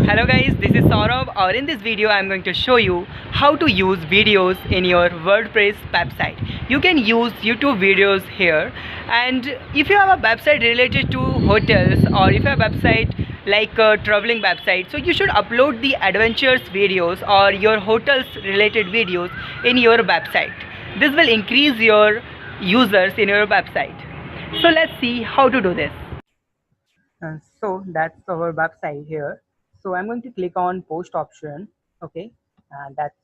Hello guys, this is Saurabh, or in this video I'm going to show you how to use videos in your WordPress website. You can use YouTube videos here, and if you have a website related to hotels, or if you have a website like a traveling website, so you should upload the adventures videos or your hotels related videos in your website. This will increase your users in your website. So let's see how to do this. So that's our website here. So I'm going to click on post option. Okay, and that's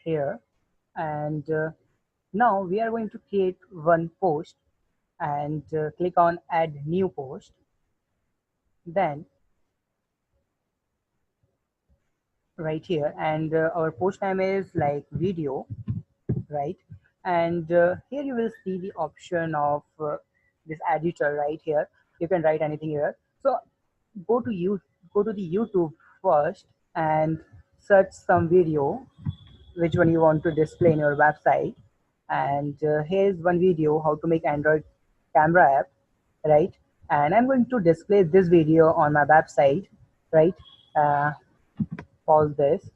here. And now we are going to create one post, and click on add new post. Then right here, and our post name is like video, right? And here you will see the option of this editor right here. You can write anything here. So go to the YouTube first and search some video which one you want to display in your website. And here's one video, how to make Android camera app, right? And I'm going to display this video on my website, right? Pause this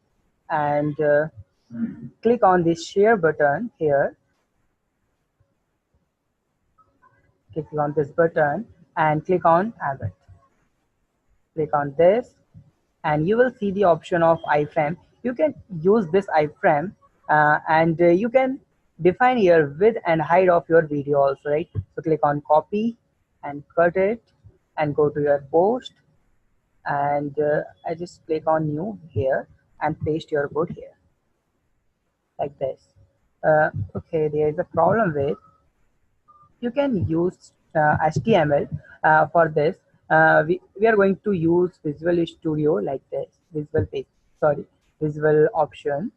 and click on this share button here. Click on this button and click on Embed. Click on this and you will see the option of iframe. You can use this iframe and you can define your width and height of your video also, right? So click on copy and cut it and go to your post, and I just click on new here and paste your code here like this. Okay, there is a problem with you can use HTML for this. We are going to use Visual Studio like this, Visual option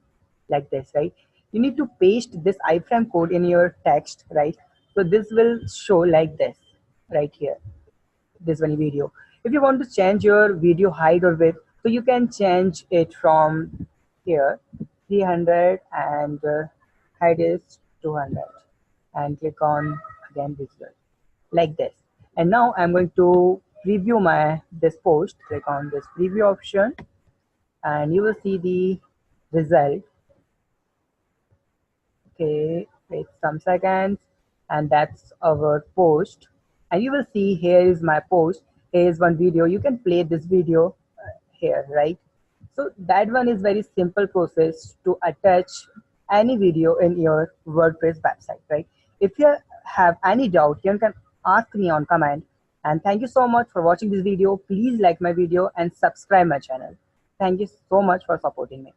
like this, right? You need to paste this iframe code in your text, right? So this will show like this right here, this one video. If you want to change your video height or width, so you can change it from here 300 and height is 200, and click on again visual like this. And now I'm going to preview this post. Click on this preview option and you will see the result. Okay, wait some seconds, and that's our post. And you will see here is my post. Here is one video. You can play this video here, right? So that one is very simple process to attach any video in your WordPress website, right? If you have any doubt, you can ask me on comment. And thank you so much for watching this video. Please like my video and subscribe my channel. Thank you so much for supporting me.